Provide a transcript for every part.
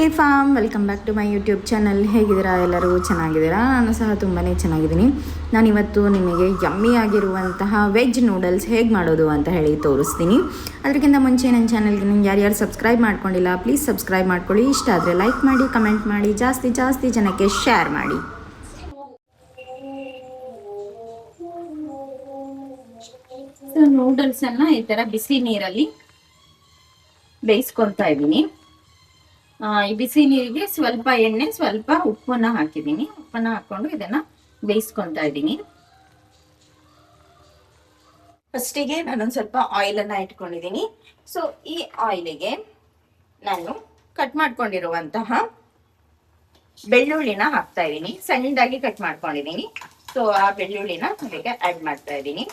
Hey fam, welcome back to my YouTube channel. ಹೇಗಿದ್ದೀರಾ? ಎಲ್ಲರೂ ಚೆನ್ನಾಗಿದ್ದೀರಾ? ನಾನು ಸಹ ತುಂಬಾ ಚೆನ್ನಾಗಿದ್ದೀನಿ. ನಾನಿವತ್ತು ನಿಮಗೆ ಯಮ್ಮಿ ಆಗಿರುವಂತಹ ವೆಜ್ ನೂಡಲ್ಸ್ ಹೇಗೆ ಮಾಡೋದು ಅಂತ ಹೇಳಿ ತೋರಿಸ್ತೀನಿ. ಅದಕ್ಕಿಂತ ಮುಂಚೆ ನನ್ನ ಚಾನಲ್ಗೆ ನೀವು ಯಾರ್ಯಾರು ಸಬ್ಸ್ಕ್ರೈಬ್ ಮಾಡ್ಕೊಂಡಿಲ್ಲ, ಪ್ಲೀಸ್ ಸಬ್ಸ್ಕ್ರೈಬ್ ಮಾಡ್ಕೊಳ್ಳಿ. ಇಷ್ಟ ಆದರೆ ಲೈಕ್ ಮಾಡಿ, ಕಮೆಂಟ್ ಮಾಡಿ, ಜಾಸ್ತಿ ಜನಕ್ಕೆ ಶೇರ್ ಮಾಡಿ. ನೂಡಲ್ಸನ್ನು ಈ ಥರ ಬಿಸಿ ನೀರಲ್ಲಿ ಬೇಯಿಸ್ಕೊಳ್ತಾ ಇದ್ದೀನಿ. ಈ ಬಿಸಿ ನೀರಿಗೆ ಸ್ವಲ್ಪ ಎಣ್ಣೆ, ಸ್ವಲ್ಪ ಉಪ್ಪನ್ನ ಹಾಕಿದ್ದೀನಿ. ಉಪ್ಪನ್ನ ಹಾಕೊಂಡು ಇದನ್ನ ಬೇಯಿಸ್ಕೊಳ್ತಾ ಇದ್ದೀನಿ. ಫಸ್ಟಿಗೆ ನಾನೊಂದು ಸ್ವಲ್ಪ ಆಯಿಲನ್ನು ಇಟ್ಕೊಂಡಿದ್ದೀನಿ. ಸೊ ಈ ಆಯಿಲಿಗೆ ನಾನು ಕಟ್ ಮಾಡ್ಕೊಂಡಿರುವಂತಹ ಬೆಳ್ಳುಳ್ಳಿನ ಹಾಕ್ತಾ ಇದ್ದೀನಿ. ಸಣ್ಣದಾಗಿ ಕಟ್ ಮಾಡ್ಕೊಂಡಿದ್ದೀನಿ. ಸೊ ಆ ಬೆಳ್ಳುಳ್ಳಿನ ಇದಕ್ಕೆ ಆಡ್ ಮಾಡ್ತಾ ಇದ್ದೀನಿ.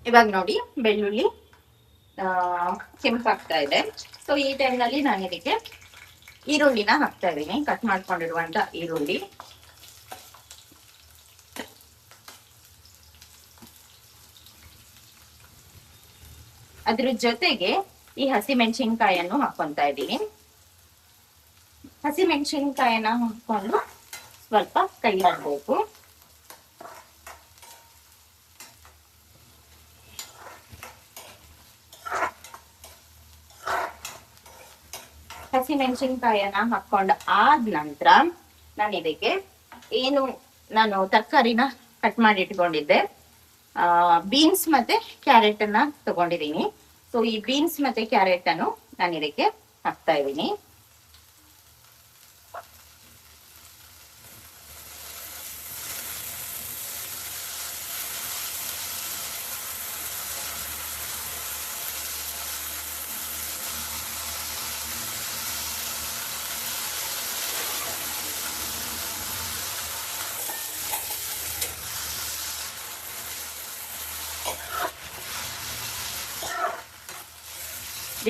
ಇವಾಗ ನೋಡಿ ಬೆಳ್ಳುಳ್ಳಿ ಕೆಂಪಾಗ್ತಾ ಇದೆ. ಸೊ ಈ ಟೈಮ್ನಲ್ಲಿ ನಾನು ಇದಕ್ಕೆ ಈರುಳ್ಳಿನ ಹಾಕ್ತಾ ಇದ್ದೀನಿ. ಕಟ್ ಮಾಡ್ಕೊಂಡಿರುವಂತ ಈರುಳ್ಳಿ, ಅದ್ರ ಜೊತೆಗೆ ಈ ಹಸಿಮೆಣಸಿನ್ಕಾಯನ್ನು ಹಾಕೊಂತ ಇದ್ದೀನಿ. ಹಸಿಮೆಣಸಿನ್ಕಾಯನ್ನ ಹಾಕೊಂಡು ಸ್ವಲ್ಪ ಕೈ ಹಾಕ್ಬೇಕು. ಹಸಿಮೆಣಸಿನ್ಕಾಯನ್ನ ಹಾಕೊಂಡ ಆದ ನಂತರ ನಾನು ಇದಕ್ಕೆ ನಾನು ತರಕಾರಿನ ಕಟ್ ಮಾಡಿ ಇಟ್ಕೊಂಡಿದ್ದೆ. ಬೀನ್ಸ್ ಮತ್ತೆ ಕ್ಯಾರೆಟ್ ಅನ್ನ ತಗೊಂಡಿದ್ದೀನಿ. ಸೊ ಈ ಬೀನ್ಸ್ ಮತ್ತೆ ಕ್ಯಾರೆಟ್ ಅನ್ನು ನಾನು ಇದಕ್ಕೆ ಹಾಕ್ತಾ ಇದ್ದೀನಿ.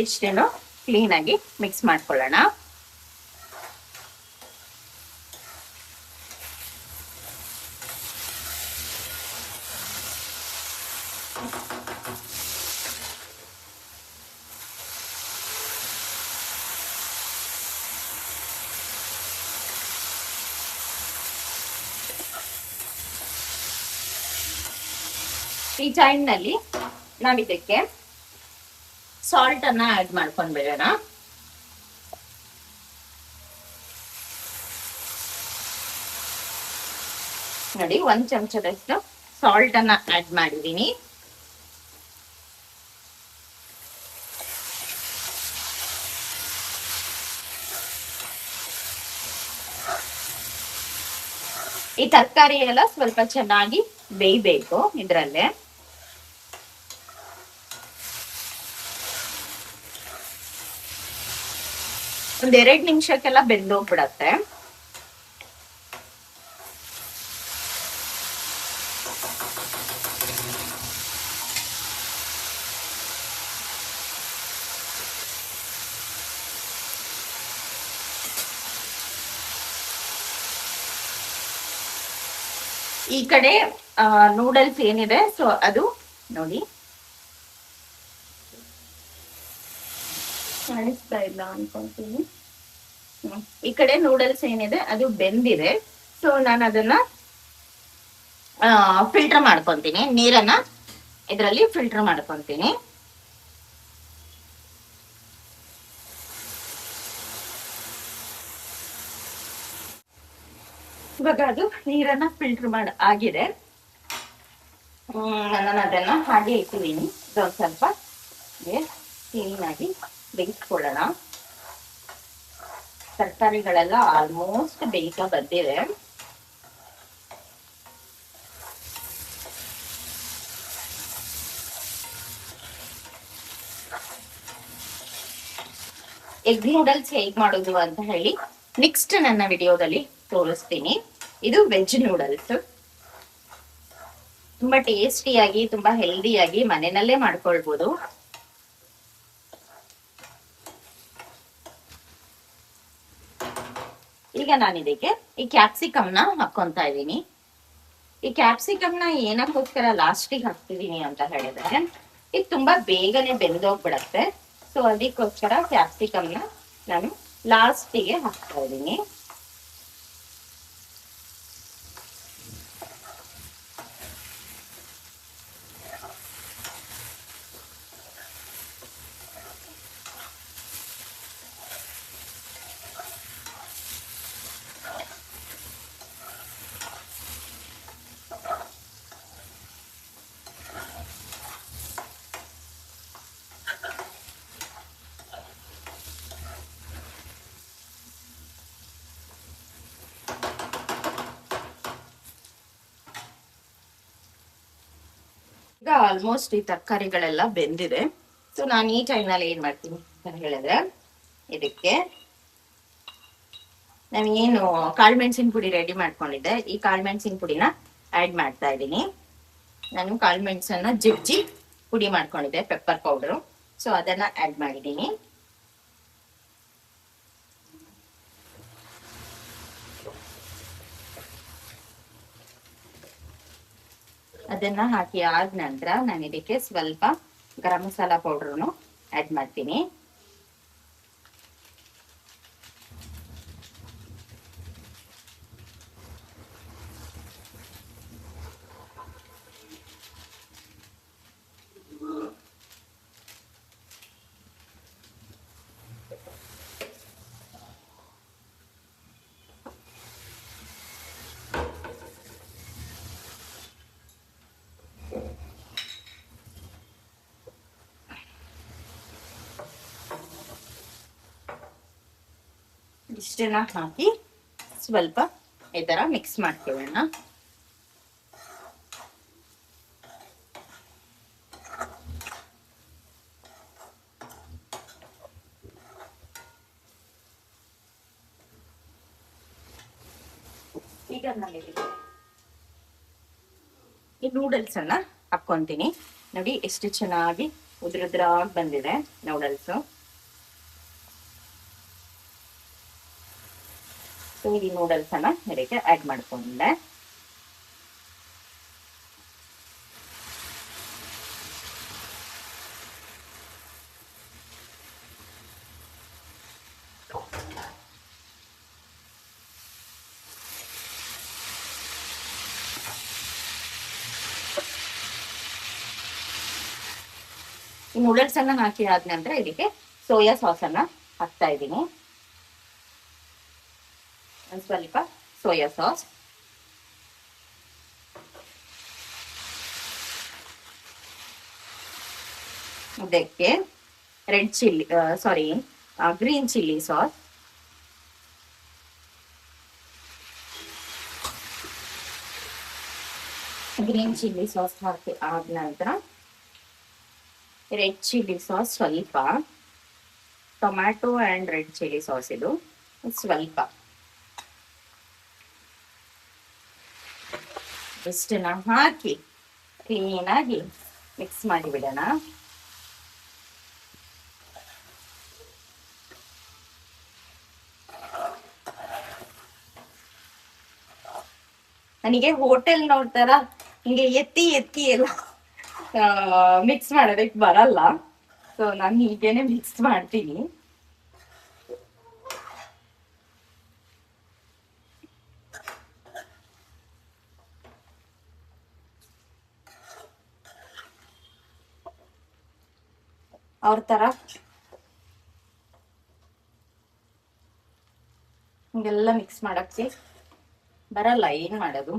ಇಷ್ಟನ್ನು ಕ್ಲೀನ್ ಆಗಿ ಮಿಕ್ಸ್ ಮಾಡ್ಕೊಳ್ಳೋಣ. ಈ ಟೈಮ್ ನಲ್ಲಿ ನಾವಿದಕ್ಕೆ ಸಾಲ್ಟ್ ಅನ್ನ ಆಡ್ ಮಾಡ್ಕೊಂಡ್ಬಿಡೋಣ. ನೋಡಿ, 1 ಚಮಚದಷ್ಟು ಸಾಲ್ಟ್ ಅನ್ನ ಆಡ್ ಮಾಡಿದೀನಿ. ಈ ತರಕಾರಿ ಎಲ್ಲ ಸ್ವಲ್ಪ ಚೆನ್ನಾಗಿ ಬೇಯಬೇಕು ಇದ್ರಲ್ಲೇ. ಒಂದ್ 2 ನಿಮಿಷಕ್ಕೆಲ್ಲ ಬೆಂದೋಗ್ಬಿಡತ್ತೆ. ಈ ಕಡೆ ನೂಡಲ್ಸ್ ಏನಿದೆ, ಸೊ ಅದು ನೋಡಿ ಕಾಣಿಸ್ತಾ ಇಲ್ಲ ಅನ್ಕೊಂತೀನಿ. ಈ ಕಡೆ ನೂಡಲ್ಸ್ ಏನಿದೆ ಅದು ಬೆಂದಿದೆ. ಸೊ ನಾನು ಅದನ್ನ ಫಿಲ್ಟರ್ ಮಾಡ್ಕೊಂತೀನಿ. ನೀರನ್ನ ಇದರಲ್ಲಿ ಫಿಲ್ಟರ್ ಮಾಡ್ಕೊಂತೀನಿ. ಇವಾಗ ಅದು ನೀರನ್ನ ಫಿಲ್ಟರ್ ಆಗಿದೆ. ನಾನು ಅದನ್ನ ಹಾಗೆ ಇಟ್ಟಿದ್ದೀನಿ. ಇದೊಂದು ಸ್ವಲ್ಪ ಕ್ಲೀನ್ ಆಗಿ ಬೇಯಿಸ್ಕೊಳ್ಳೋಣ. ತರಕಾರಿಗಳೆಲ್ಲ ಆಲ್ಮೋಸ್ಟ್ ಬೇಯ್ತಾ ಬಂದಿದೆ. ಎಗ್ ನೂಡಲ್ಸ್ ಹೇಗ್ ಮಾಡೋದು ಅಂತ ಹೇಳಿ ನೆಕ್ಸ್ಟ್ ನನ್ನ ವಿಡಿಯೋದಲ್ಲಿ ತೋರಿಸ್ತೀನಿ. ಇದು ವೆಜ್ ನೂಡಲ್ಸ್. ತುಂಬಾ ಟೇಸ್ಟಿಯಾಗಿ, ತುಂಬಾ ಹೆಲ್ದಿಯಾಗಿ ಮನೆಯಲ್ಲೇ ಮಾಡ್ಕೊಳ್ಬೋದು. ಈಗ ಈಗ ನಾನು ಇದಕ್ಕೆ ಈ ಕ್ಯಾಪ್ಸಿಕಮ್ನ ಹಾಕೊಂತ ಇದ್ದೀನಿ. ಈ ಕ್ಯಾಪ್ಸಿಕಮ್ನ ಏನಕ್ಕೋಸ್ಕರ ಲಾಸ್ಟಿಗೆ ಹಾಕ್ತಿದೀನಿ ಅಂತ ಹೇಳಿದ್ರೆ ಇದು ತುಂಬಾ ಬೇಗನೆ ಬೆಂದೋಗ್ಬಿಡತ್ತೆ. ಸೊ ಅದಕ್ಕೋಸ್ಕರ ಕ್ಯಾಪ್ಸಿಕಮ್ನ ನಾನು ಲಾಸ್ಟಿಗೆ ಹಾಕ್ತಾ ಇದ್ದೀನಿ. ಈಗ ಆಲ್ಮೋಸ್ಟ್ ಈ ತರಕಾರಿಗಳೆಲ್ಲ ಬೆಂದಿದೆ. ಸೊ ನಾನು ಈ ಟೈಮ್ನಲ್ಲಿ ಏನ್ ಮಾಡ್ತೀನಿ ಅಂತ ಹೇಳಿದ್ರೆ ಇದಕ್ಕೆ ನಾವೇನು ಕಾಳುಮೆಣಸಿನ ಪುಡಿ ರೆಡಿ ಮಾಡ್ಕೊಂಡಿದ್ದೆ, ಈ ಕಾಳುಮೆಣಸಿನ ಪುಡಿನ ಆಡ್ ಮಾಡ್ತಾ ಇದ್ದೀನಿ. ನಾನು ಕಾಳುಮೆಣಸನ್ನ ಜಿಜ್ಜಿ ಪುಡಿ ಮಾಡ್ಕೊಂಡಿದ್ದೆ, ಪೆಪ್ಪರ್ ಪೌಡರು. ಸೊ ಅದನ್ನ ಆಡ್ ಮಾಡಿದ್ದೀನಿ. ಅದನ್ನ ಹಾಕಿ ಆದ ನಂತರ ನಾನು ಇದಕ್ಕೆ ಸ್ವಲ್ಪ ಗರಂ ಮಸಾಲಾ ಪೌಡರ್ನು ಆಡ್ ಮಾಡ್ತೀನಿ. ಇಷ್ಟನ್ನ ಹಾಕಿ ಸ್ವಲ್ಪ ಈ ತರ ಮಿಕ್ಸ್ ಮಾಡ್ಕೊಳ್ಳೋಣ. ಈಗ ನಾನು ಈ ನೂಡಲ್ಸ್ ಅನ್ನ ಹಾಕೊಂತೀನಿ. ನೋಡಿ ಎಷ್ಟು ಚೆನ್ನಾಗಿ ಉದ್ರುದ್ರಾಗಿ ಬಂದಿದೆ ನೂಡಲ್ಸ್. ಸೊ ಈ ನೂಡಲ್ಸ್ ಅನ್ನ ಇದಕ್ಕೆ ಆಡ್ ಮಾಡ್ಕೊಂಡೆ. ಈ ನೂಡಲ್ಸ್ ಅನ್ನ ಹಾಕಿ ಆದ ನಂತರ ಇದಕ್ಕೆ ಸೋಯಾ ಸಾಸ್ ಅನ್ನ ಹಾಕ್ತಾ ಇದ್ದೀನಿ. ಒಂದು ಸ್ವಲ್ಪ ಸೋಯಾ ಸಾಸ್, ಇದಕ್ಕೆ red chilli green chilli sauce, green chilli sauce ಹಾಕಿ ಆದ ನಂತರ ರೆಡ್ ಚಿಲ್ಲಿ ಸಾಸ್ ಸ್ವಲ್ಪ, tomato and red chilli sauce ಇದು ಸ್ವಲ್ಪ, ಇಷ್ಟನ್ನ ಹಾಕಿ ಕ್ಲೀನಾಗಿ ಮಿಕ್ಸ್ ಮಾಡಿಬಿಡೋಣ. ನನಗೆ ಹೋಟೆಲ್ ನೋಡ್ತಾರ ಹಿಂಗೆ ಎತ್ತಿ ಎತ್ತಿ ಎಲ್ಲ ಮಿಕ್ಸ್ ಮಾಡೋದಕ್ಕೆ ಬರಲ್ಲ. ಸೊ ನಾನು ಹೀಗೇನೆ ಮಿಕ್ಸ್ ಮಾಡ್ತೀನಿ. ಅವ್ರ ತರ ಹಿಂಗೆಲ್ಲ ಮಿಕ್ಸ್ ಮಾಡಕ್ಕೆ ಬರಲ್ಲ, ಏನ್ ಮಾಡೋದು.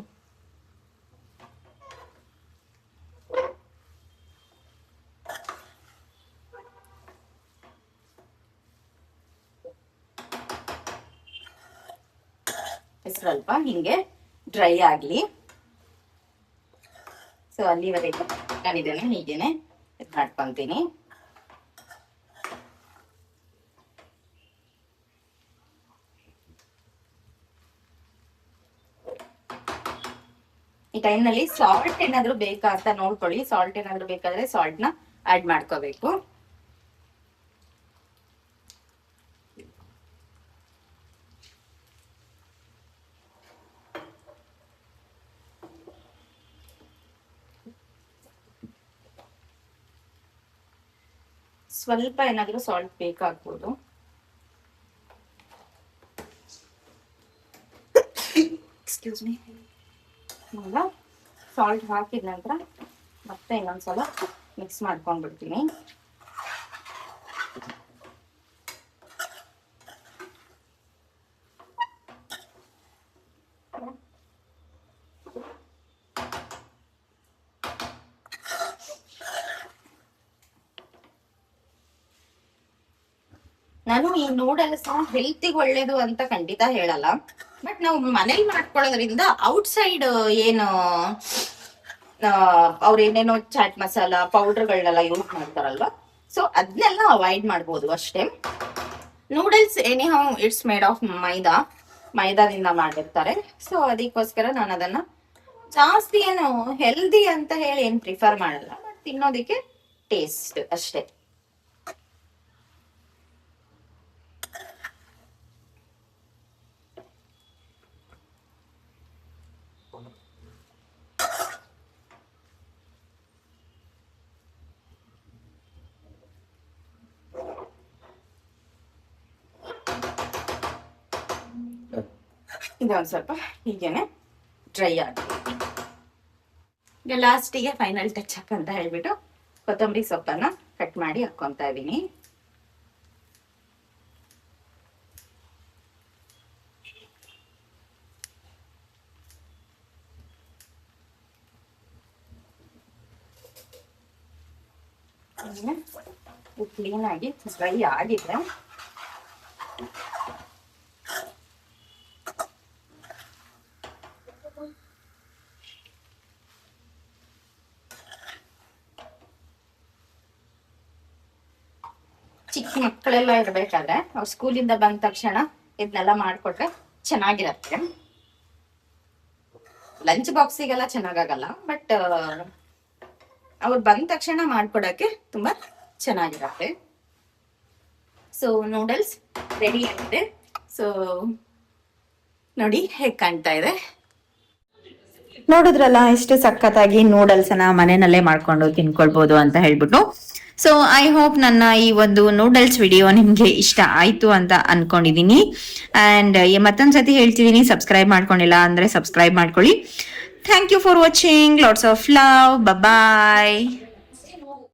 ಸ್ವಲ್ಪ ಹಿಂಗೆ ಡ್ರೈ ಆಗ್ಲಿ. ಸೊ ಅಲ್ಲಿವರೆಗೂ ನಾನಿದನ್ನ ಹೀಗೇನೆ ಇದು ಮಾಡ್ಕೊಂತೀನಿ. ಈ ಟೈಮ್ನಲ್ಲಿ ಸಾಲ್ಟ್ ಏನಾದ್ರು ಬೇಕಾ ಅಂತ ನೋಡ್ಕೊಳ್ಳಿ. ಸಾಲ್ಟ್ ಏನಾದ್ರು ಬೇಕಾದ್ರೆ ಸಾಲ್ಟ್ ನ ಆಡ್ ಮಾಡ್ಕೋಬೇಕು. ಸ್ವಲ್ಪ ಏನಾದರೂ ಸಾಲ್ಟ್ ಬೇಕಾಗ್ಬೋದು. Excuse me. ಈಗ ಸಾಲ್ಟ್ ಹಾಕಿದ ನಂತರ ಮತ್ತೆ ಇನ್ನೊಂದ್ಸಲ ಮಿಕ್ಸ್ ಮಾಡ್ಕೊಂಡ್ಬಿಡ್ತೀನಿ. ನಾನು ಈ ನೂಡಲ್ಸ್ ಹೆಲ್ತಿಗೆ ಒಳ್ಳೇದು ಅಂತ ಖಂಡಿತ ಹೇಳಲ್ಲ, ಬಟ್ ನಾವು ಮನೇಲಿ ಮಾಡ್ಕೊಳ್ಳೋದ್ರಿಂದ ಔಟ್ಸೈಡ್ ಏನು ಅವ್ರೇನೇನೋ ಚಾಟ್ ಮಸಾಲ ಪೌಡರ್ಗಳನ್ನೆಲ್ಲ ಯೂಸ್ ಮಾಡ್ತಾರಲ್ವಾ, ಸೊ ಅದನ್ನೆಲ್ಲ ಅವಾಯ್ಡ್ ಮಾಡ್ಬೋದು ಅಷ್ಟೇ. Noodles anyhow it's made of ಮೈದಾದಿಂದ ಮಾಡಿರ್ತಾರೆ. ಸೊ ಅದಕ್ಕೋಸ್ಕರ ನಾನು ಅದನ್ನ ಜಾಸ್ತಿ ಏನು ಹೆಲ್ದಿ ಅಂತ ಹೇಳಿ ಏನು ಪ್ರಿಫರ್ ಮಾಡಲ್ಲ, ಬಟ್ ತಿನ್ನೋದಕ್ಕೆ ಟೇಸ್ಟ್ ಅಷ್ಟೇ. ಇದೊಂದು ಸ್ವಲ್ಪ ಹೀಗೇನೆ ಡ್ರೈ ಆಗಿ ಈಗ ಲಾಸ್ಟಿಗೆ ಫೈನಲ್ ಟಚ್ ಅಪ್ ಅಂತ ಹೇಳ್ಬಿಟ್ಟು ಕೊತ್ತಂಬರಿ ಸೊಪ್ಪನ್ನ ಕಟ್ ಮಾಡಿ ಹಾಕೊಂತ ಇದೀನಿ. ಕ್ಲೀನ್ ಆಗಿ ಡ್ರೈ ಆಗಿದೆ. ಚಿಕ್ಕ ಮಕ್ಕಳೆಲ್ಲ ಇರ್ಬೇಕಾದ್ರೆ ಅವ್ರ ಸ್ಕೂಲಿಂದ ಬಂದ ತಕ್ಷಣ ಇದನ್ನೆಲ್ಲ ಮಾಡ್ಕೊಟ್ರೆ ಚೆನ್ನಾಗಿರತ್ತೆ. ಲಂಚ್ ಬಾಕ್ಸಿಗೆಲ್ಲ ಚೆನ್ನಾಗಲ್ಲ, ಬಟ್ ಅವ್ರು ಬಂದ ತಕ್ಷಣ ಮಾಡ್ಕೊಡಕ್ಕೆ ತುಂಬಾ ಚೆನ್ನಾಗಿರತ್ತೆ. ಸೊ ನೂಡಲ್ಸ್ ರೆಡಿ ಆಗಿದೆ. ಸೊ ನೋಡಿ ಹೇಗೆ ಕಾಣ್ತಾ ಇದೆ. ನೋಡಿದ್ರಲ್ಲ ಎಷ್ಟು ಸಖತ್ತಾಗಿ ನೂಡಲ್ಸ್ ಅನ್ನ ಮನೆಯಲ್ಲೇ ಮಾಡ್ಕೊಂಡು ತಿನ್ಕೊಳ್ಬಹುದು ಅಂತ ಹೇಳ್ಬಿಟ್ಟು. ಸೊ ಐ ಹೋಪ್ ನನ್ನ ಈ ಒಂದು ನೂಡಲ್ಸ್ ವಿಡಿಯೋ ನಿಮ್ಗೆ ಇಷ್ಟ ಆಯ್ತು ಅಂತ ಅನ್ಕೊಂಡಿದೀನಿ. ಅಂಡ್ ಮತ್ತೊಂದ್ಸತಿ ಹೇಳ್ತಿದೀನಿ, ಸಬ್ಸ್ಕ್ರೈಬ್ ಮಾಡ್ಕೊಂಡಿಲ್ಲ ಅಂದ್ರೆ ಸಬ್ಸ್ಕ್ರೈಬ್ ಮಾಡ್ಕೊಳ್ಳಿ. Thank you for watching. Lots of love. Bye.